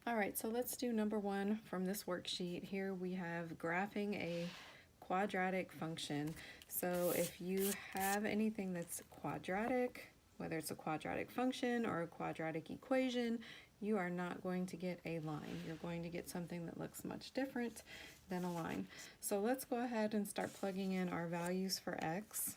All right, so let's do number 1 from this worksheet. Here we have graphing a quadratic function. So if you have anything that's quadratic, whether it's a quadratic function or a quadratic equation, you are not going to get a line. You're going to get something that looks much different than a line. So let's go ahead and start plugging in our values for x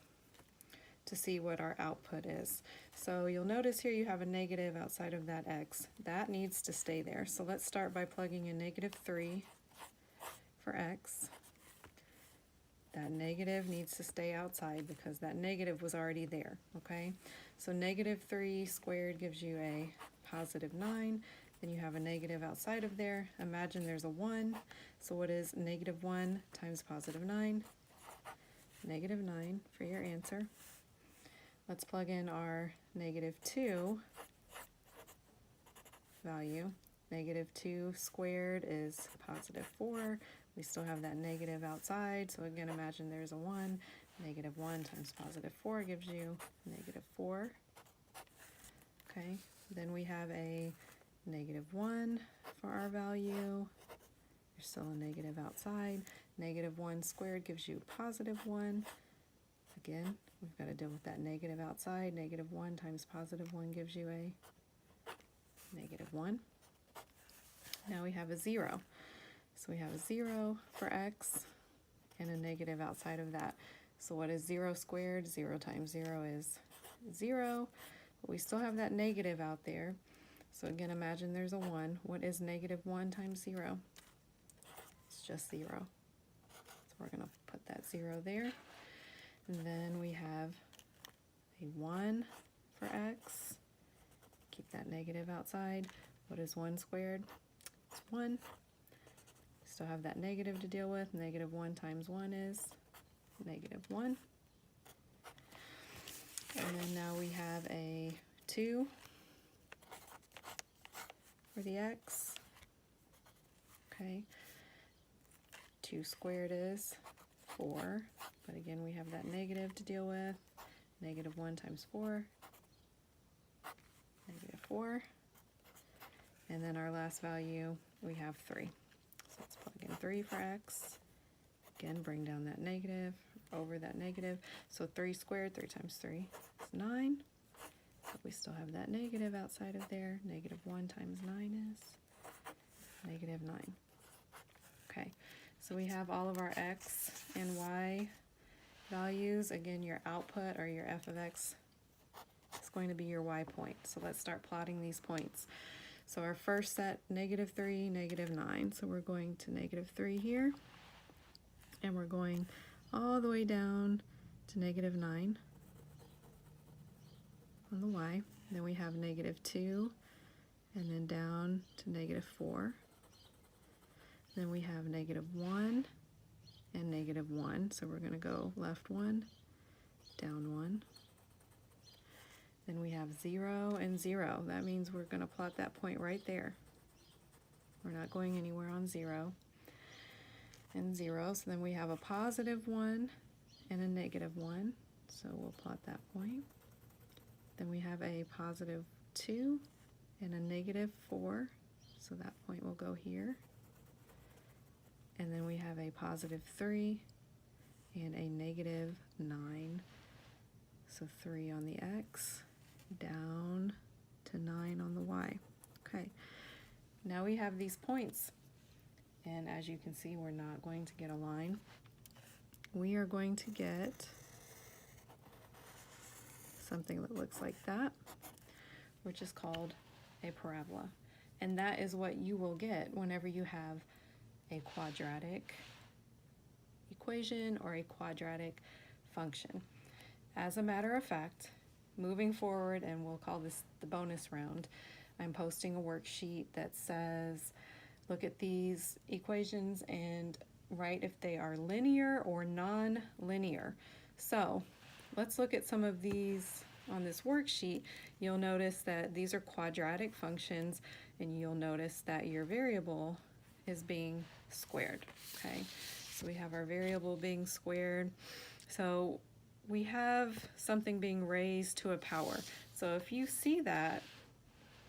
to see what our output is. So you'll notice here you have a negative outside of that x. That needs to stay there. So let's start by plugging in -3 for x. That negative needs to stay outside because that negative was already there, okay? So -3 squared gives you a +9. Then you have a negative outside of there. Imagine there's a 1. So what is -1 times +9? -9 for your answer. Let's plug in our -2 value. -2 squared is +4. We still have that negative outside, so again, imagine there's a 1. -1 times +4 gives you -4. Okay, then we have a -1 for our value. There's still a negative outside. -1 squared gives you +1. Again, we've got to deal with that negative outside. -1 times +1 gives you a -1. Now we have a 0. So we have a 0 for x and a negative outside of that. So what is 0 squared? 0 times 0 is 0. But we still have that negative out there. So again, imagine there's a 1. What is -1 times 0? It's just 0. So we're going to put that 0 there. And then we have a 1 for x. Keep that negative outside. What is 1 squared? It's 1. Still have that negative to deal with. -1 times 1 is -1. And then now we have a 2 for the x. Okay. 2 squared is 4. But again, we have that negative to deal with. -1 times 4. -4. And then our last value, we have 3. So let's plug in 3 for x. Again, bring down that negative, over that negative. So 3 squared, 3 times 3 is 9. But we still have that negative outside of there. -1 times 9 is -9. Okay, so we have all of our x and y values. Again, your output or your f of x is going to be your y point. So let's start plotting these points. So our first set, -3, -9. So we're going to -3 here. And we're going all the way down to -9 on the y. Then we have -2 and then down to -4. Then we have -1 and -1. So we're going to go left 1, down 1. Then we have 0 and 0. That means we're going to plot that point right there. We're not going anywhere on 0 and 0. So then we have a +1 and a -1. So we'll plot that point. Then we have a +2 and a -4. So that point will go here. And then we have a +3 and a -9. So 3 on the x, down to 9 on the y. Okay, now we have these points. And as you can see, we're not going to get a line. We are going to get something that looks like that, which is called a parabola. And that is what you will get whenever you have a quadratic equation or a quadratic function. As a matter of fact, moving forward, and we'll call this the bonus round, I'm posting a worksheet that says, look at these equations and write if they are linear or non-linear. So let's look at some of these on this worksheet. You'll notice that these are quadratic functions, and you'll notice that your variable is being squared. Okay, so we have our variable being squared. So we have something being raised to a power. So if you see that,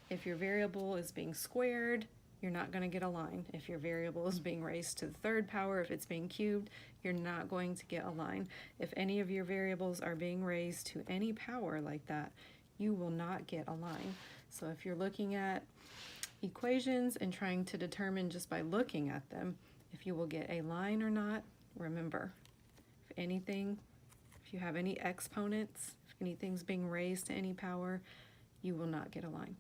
if your variable is being squared, you're not going to get a line. If your variable is being raised to the third power, if it's being cubed, you're not going to get a line. If any of your variables are being raised to any power like that, you will not get a line. So if you're looking at equations and trying to determine just by looking at them if you will get a line or not, remember, if you have any exponents, if anything's being raised to any power, you will not get a line.